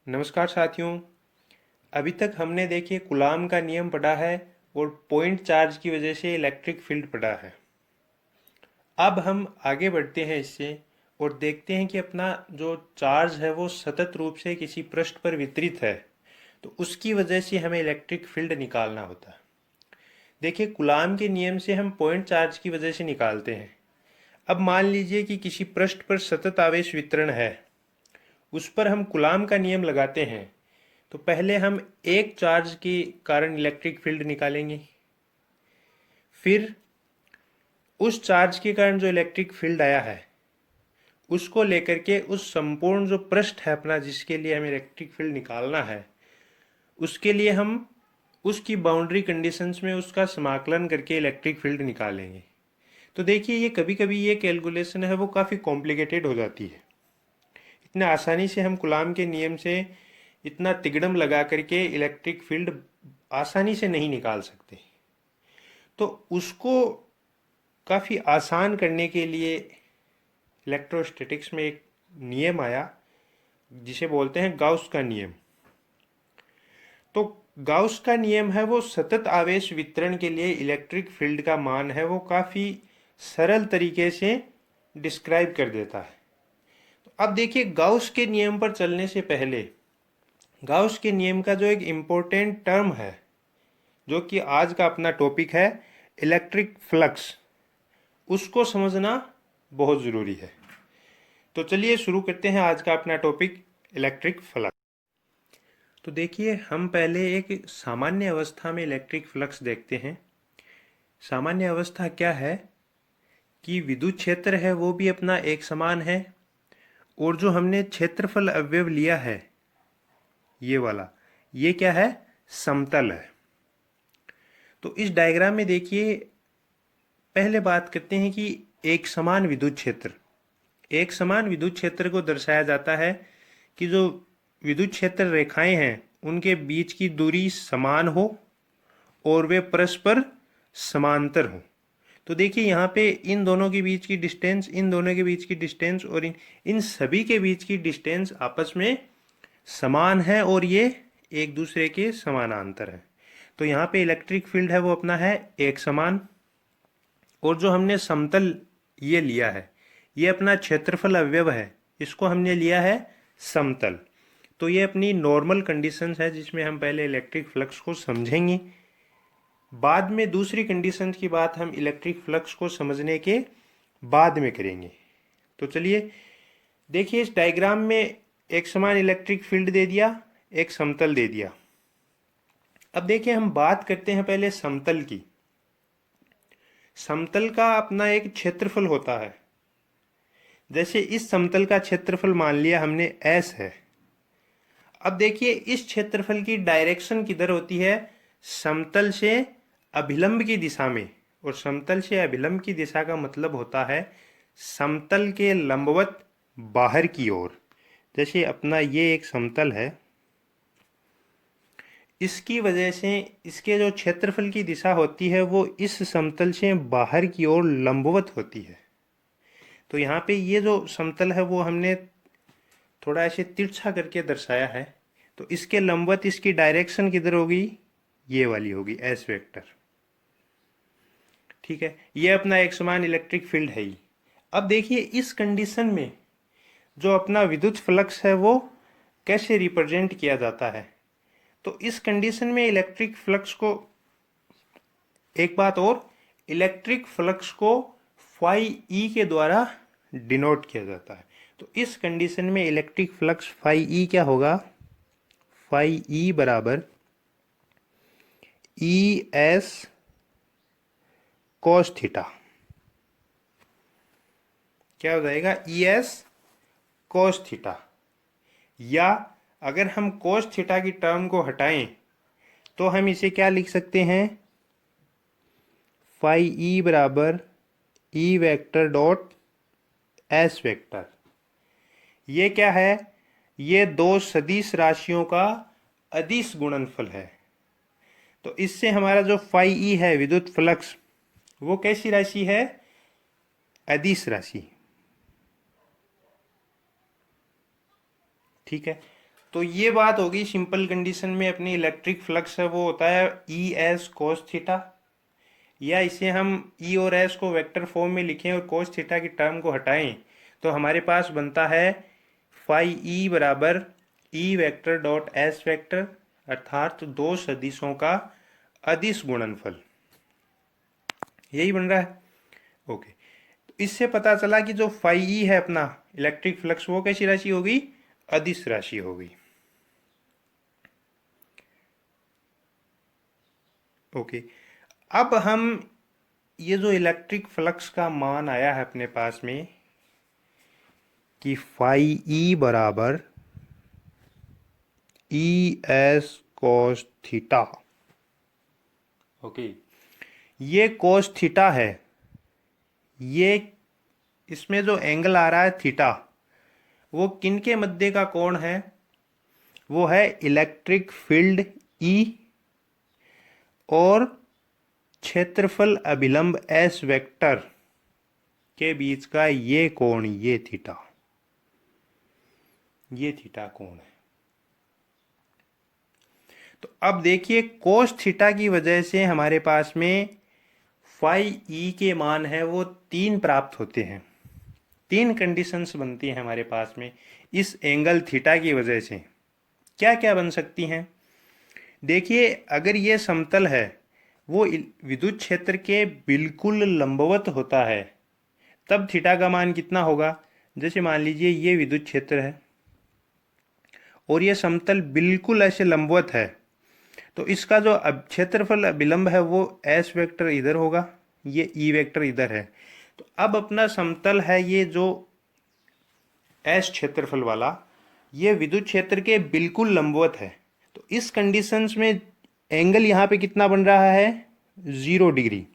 नमस्कार साथियों। अभी तक हमने देखिए कूलाम का नियम पढ़ा है और पॉइंट चार्ज की वजह से इलेक्ट्रिक फील्ड पढ़ा है। अब हम आगे बढ़ते हैं इससे और देखते हैं कि अपना जो चार्ज है वो सतत रूप से किसी पृष्ठ पर वितरित है, तो उसकी वजह से हमें इलेक्ट्रिक फील्ड निकालना होता है। देखिए कूलाम के नियम से हम पॉइंट चार्ज की वजह से निकालते हैं। अब मान लीजिए कि किसी पृष्ठ पर सतत आवेश वितरण है, उस पर हम कूलाम का नियम लगाते हैं। तो पहले हम एक चार्ज के कारण इलेक्ट्रिक फील्ड निकालेंगे, फिर उस चार्ज के कारण जो इलेक्ट्रिक फील्ड आया है उसको लेकर के उस संपूर्ण जो पृष्ठ है अपना जिसके लिए हमें इलेक्ट्रिक फील्ड निकालना है, उसके लिए हम उसकी बाउंड्री कंडीशंस में उसका समाकलन करके इलेक्ट्रिक फील्ड निकालेंगे। तो देखिए ये कभी कभी ये कैलकुलेशन है वो काफ़ी कॉम्प्लिकेटेड हो जाती है। इतना आसानी से हम कूलाम के नियम से इतना तिगड़म लगा करके इलेक्ट्रिक फील्ड आसानी से नहीं निकाल सकते। तो उसको काफ़ी आसान करने के लिए इलेक्ट्रोस्टैटिक्स में एक नियम आया जिसे बोलते हैं गाउस का नियम। तो गाउस का नियम है वो सतत आवेश वितरण के लिए इलेक्ट्रिक फील्ड का मान है वो काफ़ी सरल तरीके से डिस्क्राइब कर देता है। तो अब देखिए गाउस के नियम पर चलने से पहले गाउस के नियम का जो एक इम्पोर्टेंट टर्म है जो कि आज का अपना टॉपिक है इलेक्ट्रिक फ्लक्स, उसको समझना बहुत ज़रूरी है। तो चलिए शुरू करते हैं आज का अपना टॉपिक इलेक्ट्रिक फ्लक्स। तो देखिए हम पहले एक सामान्य अवस्था में इलेक्ट्रिक फ्लक्स देखते हैं। सामान्य अवस्था क्या है कि विद्युत क्षेत्र है वो भी अपना एक समान है और जो हमने क्षेत्रफल अवयव लिया है ये वाला, ये क्या है, समतल है। तो इस डायग्राम में देखिए पहले बात करते हैं कि एक समान विद्युत क्षेत्र, एक समान विद्युत क्षेत्र को दर्शाया जाता है कि जो विद्युत क्षेत्र रेखाएं हैं उनके बीच की दूरी समान हो और वे परस्पर समांतर हो। तो देखिए यहाँ पे इन दोनों के बीच की डिस्टेंस, इन दोनों के बीच की डिस्टेंस और इन सभी के बीच की डिस्टेंस आपस में समान है और ये एक दूसरे के समानांतर है। तो यहाँ पे इलेक्ट्रिक फील्ड है वो अपना है एक समान। और जो हमने समतल ये लिया है ये अपना क्षेत्रफल अवयव है, इसको हमने लिया है समतल। तो ये अपनी नॉर्मल कंडीशंस है जिसमें हम पहले इलेक्ट्रिक फ्लक्स को समझेंगे, बाद में दूसरी कंडीशन की बात हम इलेक्ट्रिक फ्लक्स को समझने के बाद में करेंगे। तो चलिए देखिए इस डायग्राम में एक समान इलेक्ट्रिक फील्ड दे दिया, एक समतल दे दिया। अब देखिए हम बात करते हैं पहले समतल की। समतल का अपना एक क्षेत्रफल होता है। जैसे इस समतल का क्षेत्रफल मान लिया हमने s है। अब देखिए इस क्षेत्रफल की डायरेक्शन किधर होती है, समतल से अभिलंब की दिशा में। और समतल से अभिलंब की दिशा का मतलब होता है समतल के लंबवत बाहर की ओर। जैसे अपना ये एक समतल है, इसकी वजह से इसके जो क्षेत्रफल की दिशा होती है वो इस समतल से बाहर की ओर लंबवत होती है। तो यहाँ पे ये जो समतल है वो हमने थोड़ा ऐसे तिरछा करके दर्शाया है। तो इसके लंबवत इसकी डायरेक्शन किधर होगी, ये वाली होगी, एस वेक्टर। ठीक है, ये अपना एक समान इलेक्ट्रिक फील्ड है ही। अब देखिए इस कंडीशन में जो अपना विद्युत फ्लक्स है वो कैसे रिप्रेजेंट किया जाता है। तो इस कंडीशन में इलेक्ट्रिक फ्लक्स को, एक बात और, इलेक्ट्रिक फ्लक्स को फाई ई के द्वारा डिनोट किया जाता है। तो इस कंडीशन में इलेक्ट्रिक फ्लक्स फाई ई क्या होगा, फाई ई बराबर ई एस कॉस थीटा। क्या हो जाएगा, ई एस कॉस थीटा। या अगर हम कॉस थीटा की टर्म को हटाएं तो हम इसे क्या लिख सकते हैं, फाई ई बराबर ई वेक्टर डॉट एस वेक्टर। ये क्या है, ये दो सदिश राशियों का अदिश गुणनफल है। तो इससे हमारा जो फाई ई है विद्युत फ्लक्स वो कैसी राशि है, अदिश राशि। ठीक है, तो ये बात होगी सिंपल कंडीशन में अपनी इलेक्ट्रिक फ्लक्स है वो होता है ई एस कोस थीटा, या इसे हम ई और एस को वेक्टर फॉर्म में लिखें और कोस थीटा की टर्म को हटाएं तो हमारे पास बनता है फाई ई बराबर ई वेक्टर डॉट एस वेक्टर, अर्थात दो सदिशों का अदिश गुणनफल। यही बन रहा है। ओके, तो इससे पता चला कि जो फाई ई है अपना इलेक्ट्रिक फ्लक्स वो कैसी राशि होगी, अदिश राशि होगी। ओके, अब हम ये जो इलेक्ट्रिक फ्लक्स का मान आया है अपने पास में कि फाई ई बराबर E S cos theta. Okay, ये कोस थीटा है, ये इसमें जो एंगल आ रहा है थीटा वो किन के मध्य का कोण है, वो है इलेक्ट्रिक फील्ड ई और क्षेत्रफल अभिलंब एस वेक्टर के बीच का ये कोण, ये थीटा कोण है। तो अब देखिए कोस थीटा की वजह से हमारे पास में फाई ई के मान है वो 3 प्राप्त होते हैं। 3 कंडीशंस बनती हैं हमारे पास में इस एंगल थीटा की वजह से। क्या क्या बन सकती हैं, देखिए अगर ये समतल है वो विद्युत क्षेत्र के बिल्कुल लंबवत होता है तब थीटा का मान कितना होगा। जैसे मान लीजिए ये विद्युत क्षेत्र है और ये समतल बिल्कुल ऐसे लंबवत है, तो इसका जो क्षेत्रफल अभिलंब है वो एस वेक्टर इधर होगा, ये ई वेक्टर इधर है। तो अब अपना समतल है ये जो एस क्षेत्रफल वाला, ये विद्युत क्षेत्र के बिल्कुल लंबवत है। तो इस कंडीशंस में एंगल यहाँ पे कितना बन रहा है, 0 डिग्री।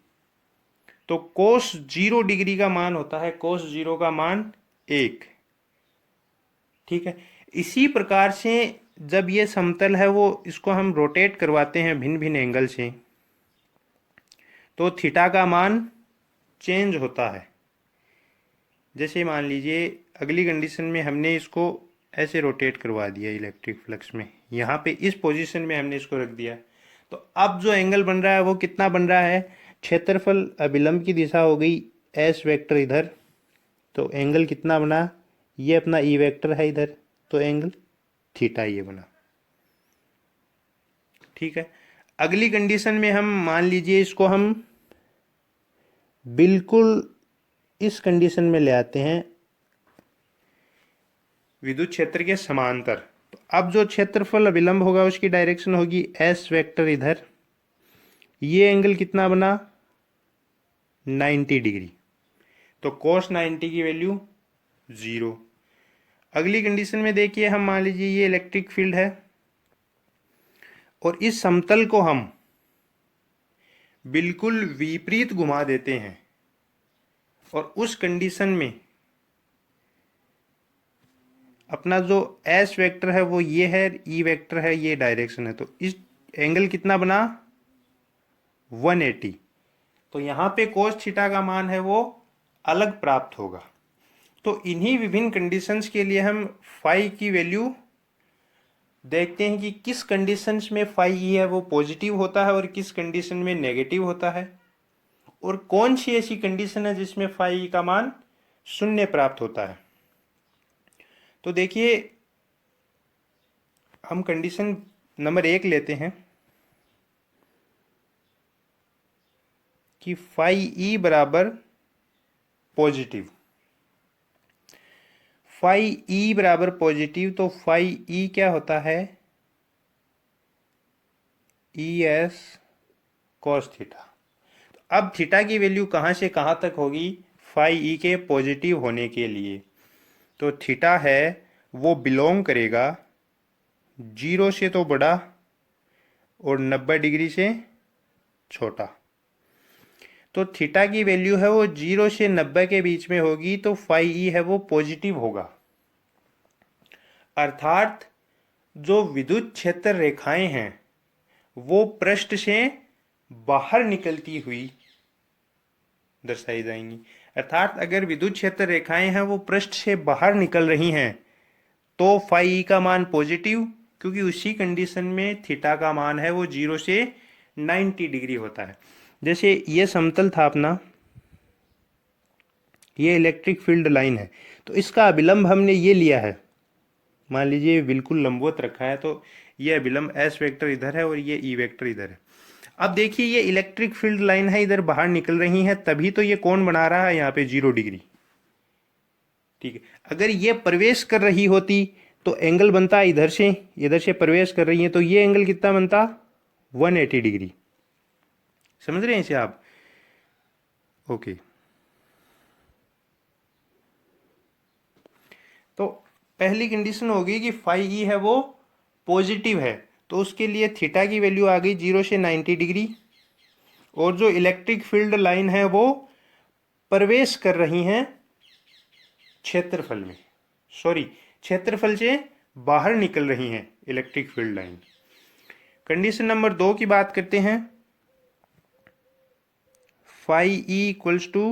तो कोस 0 डिग्री का मान होता है, कोस 0 का मान 1। ठीक है, इसी प्रकार से जब ये समतल है वो इसको हम रोटेट करवाते हैं भिन्न भिन्न एंगल से तो थीटा का मान चेंज होता है। जैसे मान लीजिए अगली कंडीशन में हमने इसको ऐसे रोटेट करवा दिया इलेक्ट्रिक फ्लक्स में, यहाँ पे इस पोजीशन में हमने इसको रख दिया, तो अब जो एंगल बन रहा है वो कितना बन रहा है, क्षेत्रफल अभिलंब की दिशा हो गई एस वेक्टर इधर, तो एंगल कितना बना, ये अपना ई वेक्टर है इधर, तो एंगल थीटा ये बना। ठीक है, अगली कंडीशन में हम मान लीजिए इसको हम बिल्कुल इस कंडीशन में ले आते हैं विद्युत क्षेत्र के समांतर। तो अब जो क्षेत्रफल अभिलंब होगा उसकी डायरेक्शन होगी एस वेक्टर इधर, ये एंगल कितना बना 90 डिग्री, तो कोस 90 की वैल्यू 0। अगली कंडीशन में देखिए हम मान लीजिए ये इलेक्ट्रिक फील्ड है और इस समतल को हम बिल्कुल विपरीत घुमा देते हैं और उस कंडीशन में अपना जो एस वेक्टर है वो ये है, ई वेक्टर है, ये डायरेक्शन है, तो इस एंगल कितना बना 180। तो यहाँ पे कोस थीटा का मान है वो अलग प्राप्त होगा। तो इन्हीं विभिन्न कंडीशंस के लिए हम फाई की वैल्यू देखते हैं कि किस कंडीशंस में फाई ई है वो पॉजिटिव होता है और किस कंडीशन में नेगेटिव होता है, और कौन सी ऐसी कंडीशन है जिसमें फाई ई का मान 0 प्राप्त होता है। तो देखिए हम कंडीशन नंबर 1 लेते हैं कि फाई ई बराबर पॉजिटिव। फाई ई बराबर पॉजिटिव, तो फाई ई क्या होता है, ई एस कॉस थीटा। अब थीटा की वैल्यू कहाँ से कहाँ तक होगी फाई ई के पॉजिटिव होने के लिए, तो थीटा है वो बिलोंग करेगा 0 से तो बड़ा और 90 डिग्री से छोटा। तो थीटा की वैल्यू है वो 0 से 90 के बीच में होगी, तो फाई ई है वो पॉजिटिव होगा। अर्थात जो विद्युत क्षेत्र रेखाएं हैं वो पृष्ठ से बाहर निकलती हुई दर्शाई जाएंगी। अर्थात अगर विद्युत क्षेत्र रेखाएं हैं वो पृष्ठ से बाहर निकल रही हैं तो फाई ई का मान पॉजिटिव, क्योंकि उसी कंडीशन में थीटा का मान है वो 0 से 90 डिग्री होता है। जैसे ये समतल था अपना, ये इलेक्ट्रिक फील्ड लाइन है, तो इसका अभिलंब हमने ये लिया है, मान लीजिए बिल्कुल लंबवत रखा है, तो ये अभिलंब एस वेक्टर इधर है और ये ई वेक्टर इधर है। अब देखिए ये इलेक्ट्रिक फील्ड लाइन है, इधर बाहर निकल रही है, तभी तो ये कोण बना रहा है यहाँ पे 0 डिग्री। ठीक है, अगर ये प्रवेश कर रही होती तो एंगल बनता इधर से प्रवेश कर रही है, तो ये एंगल कितना बनता 180 डिग्री। समझ रहे हैं इसे आप? ओके। तो पहली कंडीशन होगी कि फाई ई है वो पॉजिटिव है, तो उसके लिए थीटा की वैल्यू आ गई 0 से 90 डिग्री, और जो इलेक्ट्रिक फील्ड लाइन है वो प्रवेश कर रही हैं क्षेत्रफल में, सॉरी क्षेत्रफल से बाहर निकल रही हैं electric field line. Condition number 2 की बात करते हैं। Phi E equals to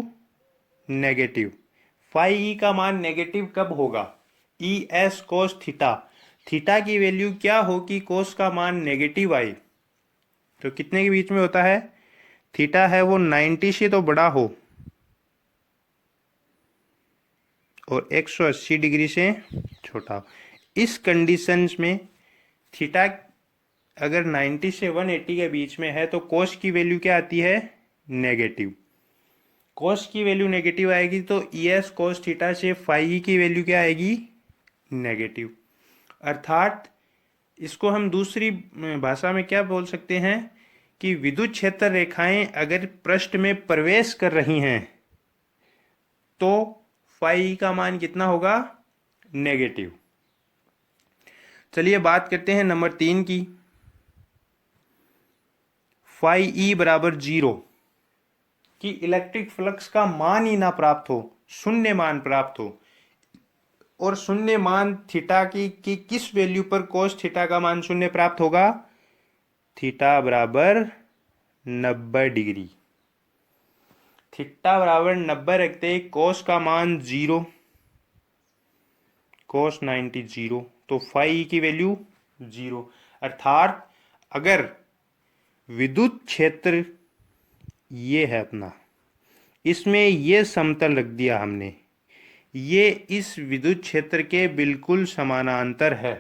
negative. Phi E का मान नेगेटिव कब होगा? E S cos theta, theta की वैल्यू क्या हो कि कोस का मान नेगेटिव आए, तो कितने के बीच में होता है? थीटा है वो 90 से तो बड़ा हो और 180 डिग्री से छोटा हो। इस कंडीशंस में थीटा अगर 90 से 180 के बीच में है तो कोस की वैल्यू क्या आती है? नेगेटिव। कोस की वैल्यू नेगेटिव आएगी तो ई एस कोस थीटा से फाई की वैल्यू क्या आएगी? नेगेटिव। अर्थात इसको हम दूसरी भाषा में क्या बोल सकते हैं कि विद्युत क्षेत्र रेखाएं अगर पृष्ठ में प्रवेश कर रही हैं तो फाई का मान कितना होगा? नेगेटिव। चलिए बात करते हैं नंबर 3 की। फाई ई बराबर 0 कि इलेक्ट्रिक फ्लक्स का मान ही ना प्राप्त हो, शून्य मान प्राप्त हो, और शून्य मान थीटा की किस वैल्यू पर कोस थीटा का मान शून्य प्राप्त होगा? थीटा बराबर 90 डिग्री। थीटा बराबर 90 रखते कोस का मान 0, कोस 90 0, तो फाई की वैल्यू 0। अर्थात अगर विद्युत क्षेत्र ये है अपना, इसमें ये समतल रख दिया हमने, ये इस विद्युत क्षेत्र के बिल्कुल समानांतर है,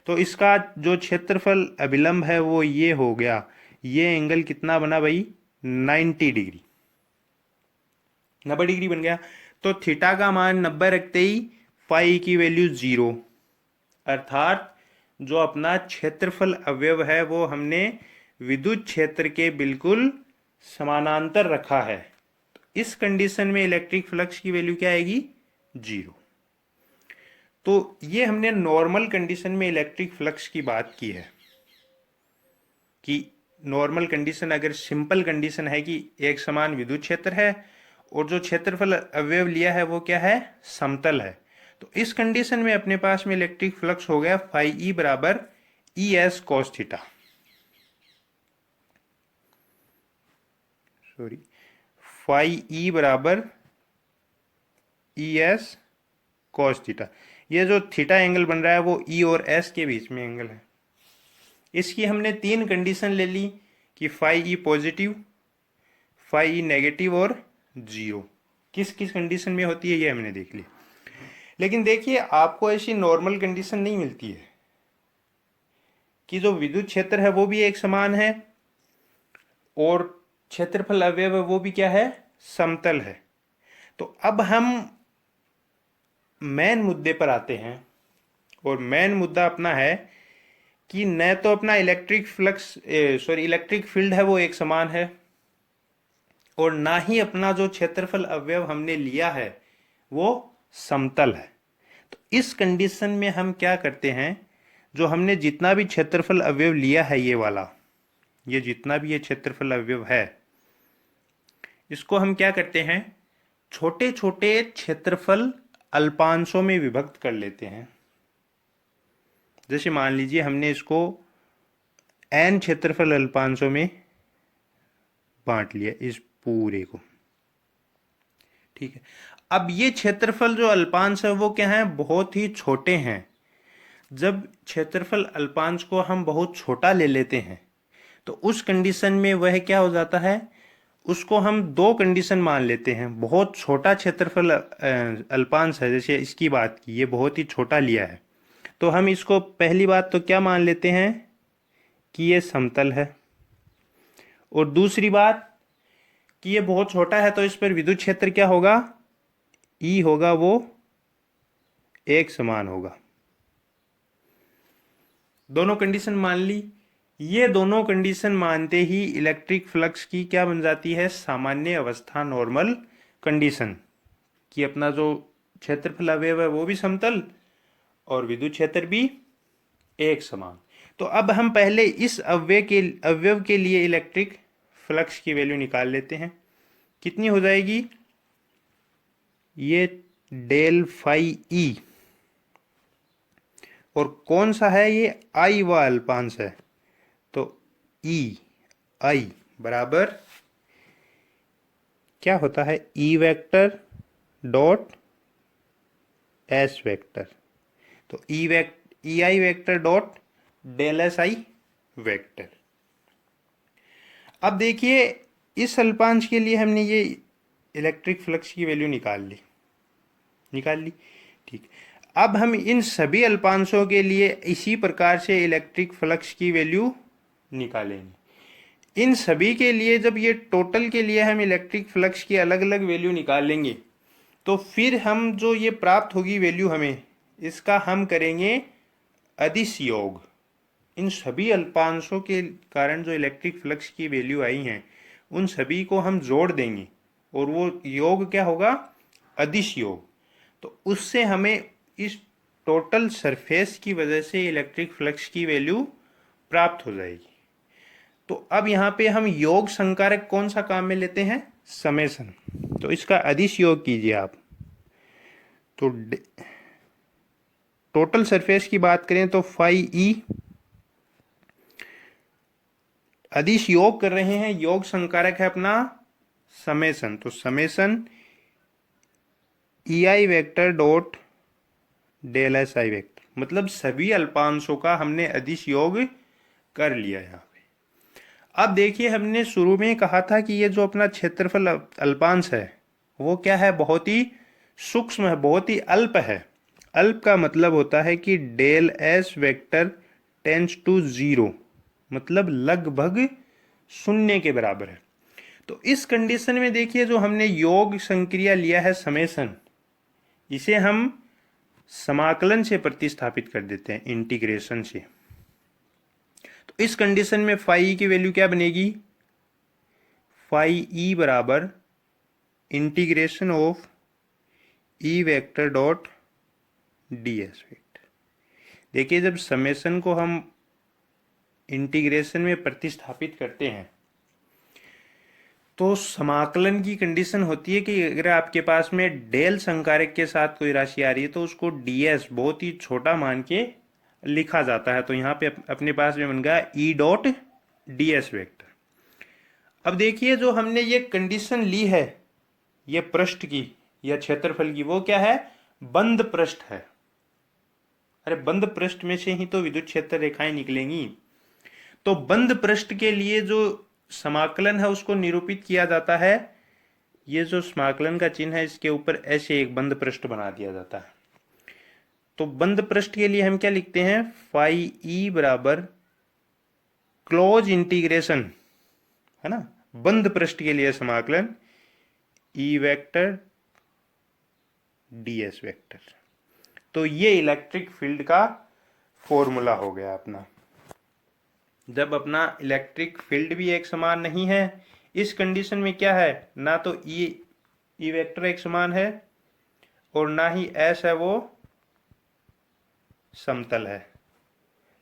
तो इसका जो क्षेत्रफल अभिलंब है वो ये हो गया। ये एंगल कितना बना भाई? 90 डिग्री, 90 डिग्री बन गया। तो थीटा का मान 90 रखते ही फाई की वैल्यू 0, अर्थात जो अपना क्षेत्रफल अवयव है वो हमने विद्युत क्षेत्र के बिल्कुल समानांतर रखा है। तो इस कंडीशन में इलेक्ट्रिक फ्लक्स की वैल्यू क्या आएगी? 0। तो ये हमने नॉर्मल कंडीशन में इलेक्ट्रिक फ्लक्स की बात की है कि नॉर्मल कंडीशन, अगर सिंपल कंडीशन है कि एक समान विद्युत क्षेत्र है और जो क्षेत्रफल अवयव लिया है वो क्या है? समतल है, तो इस कंडीशन में अपने पास में इलेक्ट्रिक फ्लक्स हो गया फाई ई बराबर E S cos theta, sorry phi E बराबर ई एस कॉस थीटा। ये जो थीटा एंगल बन रहा है वो ई और एस के बीच में एंगल है। इसकी हमने 3 कंडीशन ले ली कि phi E positive, phi E negative और 0। किस किस कंडीशन में होती है ये हमने देख लिया। लेकिन देखिए आपको ऐसी नॉर्मल कंडीशन नहीं मिलती है कि जो विद्युत क्षेत्र है वो भी एक समान है और क्षेत्रफल अवयव है वो भी क्या है? समतल है। तो अब हम मेन मुद्दे पर आते हैं, और मेन मुद्दा अपना है कि न तो अपना इलेक्ट्रिक फील्ड है वो एक समान है, और ना ही अपना जो क्षेत्रफल अवयव हमने लिया है वो समतल है। तो इस कंडीशन में हम क्या करते हैं, जो हमने जितना भी क्षेत्रफल अवयव लिया है ये वाला, ये जितना भी ये क्षेत्रफल अवयव है, इसको हम क्या करते हैं? छोटे छोटे क्षेत्रफल अल्पांशों में विभक्त कर लेते हैं। जैसे मान लीजिए हमने इसको n क्षेत्रफल अल्पांशों में बांट लिया, इस पूरे को, ठीक है। अब ये क्षेत्रफल जो अल्पांश है वो क्या है, बहुत ही छोटे हैं। जब क्षेत्रफल अल्पांश को हम बहुत छोटा ले लेते हैं तो उस कंडीशन में वह क्या हो जाता है, उसको हम दो कंडीशन मान लेते हैं। बहुत छोटा क्षेत्रफल अल्पांश है, जैसे इसकी बात की, ये बहुत ही छोटा लिया है, तो हम इसको पहली बात तो क्या मान लेते हैं कि ये समतल है, और दूसरी बात कि ये बहुत छोटा है तो इस पर विद्युत क्षेत्र क्या होगा, ई होगा, वो एक समान होगा। दोनों कंडीशन मान ली। ये दोनों कंडीशन मानते ही इलेक्ट्रिक फ्लक्स की क्या बन जाती है, सामान्य अवस्था, नॉर्मल कंडीशन, कि अपना जो क्षेत्रफल अवयव है वो भी समतल और विद्युत क्षेत्र भी एक समान। तो अब हम पहले इस अवयव के लिए इलेक्ट्रिक फ्लक्स की वैल्यू निकाल लेते हैं। कितनी हो जाएगी, ये डेल फाई ई, और कौन सा है ये, आई व अल्पांश है, तो ई आई बराबर क्या होता है, E vector dot S vector, तो E I vector dot del S I vector. अब देखिए इस अल्पांश के लिए हमने ये इलेक्ट्रिक फ्लक्स की वैल्यू निकाल ली। ठीक, अब हम इन सभी अल्पांशों के लिए इसी प्रकार से इलेक्ट्रिक फ्लक्स की वैल्यू निकालेंगे। इन सभी के लिए जब ये टोटल के लिए हम इलेक्ट्रिक फ्लक्स की अलग अलग वैल्यू निकालेंगे तो फिर हम जो ये प्राप्त होगी वैल्यू हमें, इसका हम करेंगे अदिश योग। इन सभी अल्पांशों के कारण जो इलेक्ट्रिक फ्लक्स की वैल्यू आई हैं उन सभी को हम जोड़ देंगे और वो योग क्या होगा, अदिश योग। तो उससे हमें इस टोटल सरफेस की वजह से इलेक्ट्रिक फ्लक्स की वैल्यू प्राप्त हो जाएगी। तो अब यहाँ पे हम योग संकारक कौन सा काम में लेते हैं, समेसन। तो इसका अदिश योग कीजिए आप, तो टोटल सरफेस की बात करें तो फाई ई, अदिश योग कर रहे हैं, योग संकारक है अपना समेसन, तो summation E I vector dot del S I vector, मतलब सभी अल्पांशों का हमने अदिश योग कर लिया यहाँ पे। अब देखिए हमने शुरू में कहा था कि ये जो अपना क्षेत्रफल अल्पांश है वो क्या है, बहुत ही सूक्ष्म है, बहुत ही अल्प है। अल्प का मतलब होता है कि del S vector tends to zero, मतलब लगभग शून्य के बराबर है। तो इस कंडीशन में देखिए जो हमने योग संक्रिया लिया है समेसन, इसे हम समाकलन से प्रतिस्थापित कर देते हैं, इंटीग्रेशन से। तो इस कंडीशन में फाई की वैल्यू क्या बनेगी, फाई ई बराबर integration of E vector dot D S vector. देखिए जब समेसन को हम इंटीग्रेशन में प्रतिस्थापित करते हैं तो समाकलन की कंडीशन होती है कि अगर आपके पास में डेल संकारक के साथ कोई राशि आ रही है तो उसको ds बहुत ही छोटा मान के लिखा जाता है। तो यहाँ पे अपने पास में बन गया E dot D S vector. अब देखिए जो हमने ये कंडीशन ली है ये पृष्ठ की या क्षेत्रफल की, वो क्या है, बंद पृष्ठ है। अरे बंद पृष्ठ में से ही तो विद्युत क्षेत्र रेखाएं निकलेंगी। तो बंद पृष्ठ के लिए जो समाकलन है उसको निरूपित किया जाता है, ये जो समाकलन का चिन्ह है इसके ऊपर ऐसे एक बंद पृष्ठ बना दिया जाता है। तो बंद पृष्ठ के लिए हम क्या लिखते हैं, फाई ई बराबर क्लोज इंटीग्रेशन, है ना, बंद पृष्ठ के लिए समाकलन ई वेक्टर ds वेक्टर। तो ये इलेक्ट्रिक फील्ड का फॉर्मूला हो गया अपना। जब अपना इलेक्ट्रिक फील्ड भी एक समान नहीं है, इस कंडीशन में क्या है, ना तो ई वेक्टर एक समान है और ना ही एस है वो समतल है,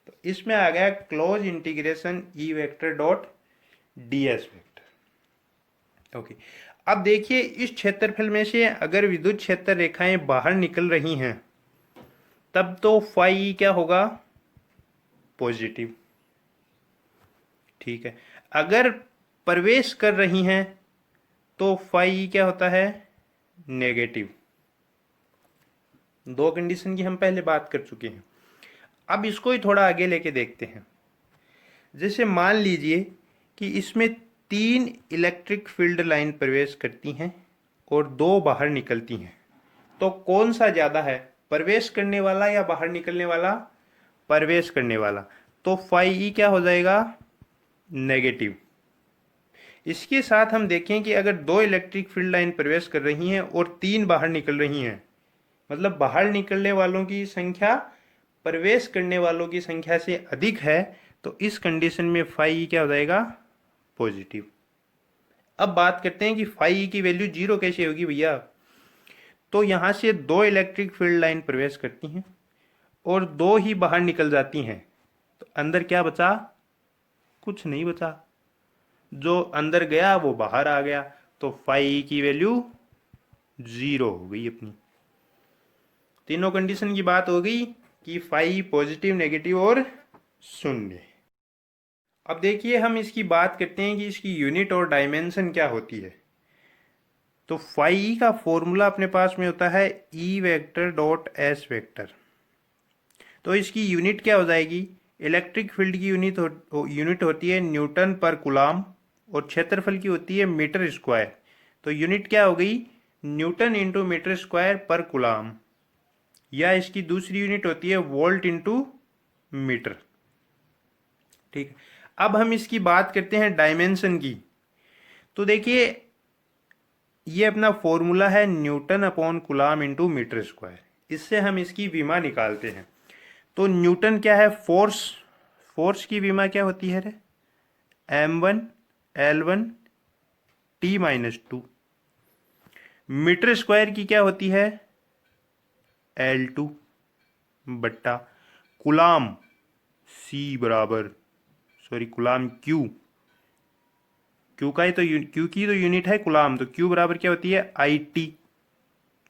तो इसमें आ गया क्लोज इंटीग्रेशन ई vector dot D S vector. Okay, अब देखिए इस क्षेत्रफल में से अगर विद्युत क्षेत्र रेखाएं बाहर निकल रही हैं तब तो फाई क्या होगा, पॉजिटिव। ठीक है, अगर प्रवेश कर रही हैं तो फाई क्या होता है, नेगेटिव। दो कंडीशन की हम पहले बात कर चुके हैं। अब इसको ही थोड़ा आगे लेके देखते हैं। जैसे मान लीजिए कि इसमें 3 इलेक्ट्रिक फील्ड लाइन प्रवेश करती हैं और 2 बाहर निकलती हैं, तो कौन सा ज़्यादा है, प्रवेश करने वाला या बाहर निकलने वाला? प्रवेश करने वाला। तो फाई ई क्या हो जाएगा? नेगेटिव। इसके साथ हम देखें कि अगर 2 इलेक्ट्रिक फील्ड लाइन प्रवेश कर रही हैं और 3 बाहर निकल रही हैं, मतलब बाहर निकलने वालों की संख्या प्रवेश करने वालों की संख्या से अधिक है, तो इस कंडीशन में फाई ई क्या हो जाएगा? पॉजिटिव। अब बात करते हैं कि फाई ई की वैल्यू 0 कैसे होगी भैया। तो यहां से 2 इलेक्ट्रिक फील्ड लाइन प्रवेश करती हैं और 2 ही बाहर निकल जाती हैं, तो अंदर क्या बचा? कुछ नहीं बचा। जो अंदर गया वो बाहर आ गया, तो फाई ई की वैल्यू 0 हो गई अपनी। तीनों कंडीशन की बात हो गई कि फाई पॉजिटिव, नेगेटिव और शून्य। अब देखिए हम इसकी बात करते हैं कि इसकी यूनिट और डायमेंशन क्या होती है। तो फाई का फॉर्मूला अपने पास में होता है E vector dot S vector. तो इसकी यूनिट क्या हो जाएगी? इलेक्ट्रिक फील्ड की यूनिट होती है न्यूटन पर कूलाम और क्षेत्रफल की होती है मीटर स्क्वायर। तो यूनिट क्या हो गई? न्यूटन इंटू मीटर स्क्वायर पर कूलाम, या इसकी दूसरी यूनिट होती है वोल्ट इंटू मीटर। ठीक है, अब हम इसकी बात करते हैं डायमेंशन की। तो देखिए ये अपना फॉर्मूला है newton upon coulomb into metre square. इससे हम इसकी विमा निकालते हैं। तो न्यूटन क्या है? फोर्स। फोर्स की विमा क्या होती है रे? m1 l1 t-2। Metre square की क्या होती है? l2 बट्टा कूलाम c बराबर, सॉरी कूलाम q। q का ही तो q की तो यूनिट है कूलाम, तो q बराबर क्या होती है? it।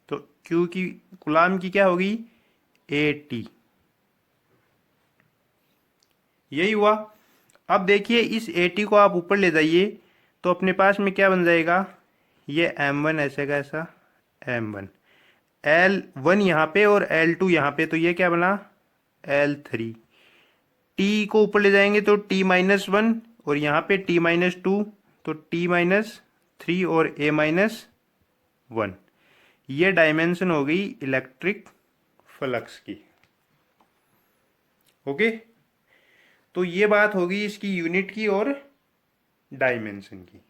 तो q की कूलाम की क्या होगी? at। यही हुआ। अब देखिए इस at को आप ऊपर ले जाइए तो अपने पास में क्या बन जाएगा? ये m1 ऐसे का ऐसा m1, l1 यहाँ पे और l2 यहाँ पे, तो ये क्या बना? l3। t को ऊपर ले जाएंगे तो t-1 और यहाँ पे t-2, तो t-3 और a-1। ये डायमेंशन हो गई इलेक्ट्रिक फ्लक्स की। ओके, तो ये बात होगी इसकी यूनिट की और डायमेंशन की।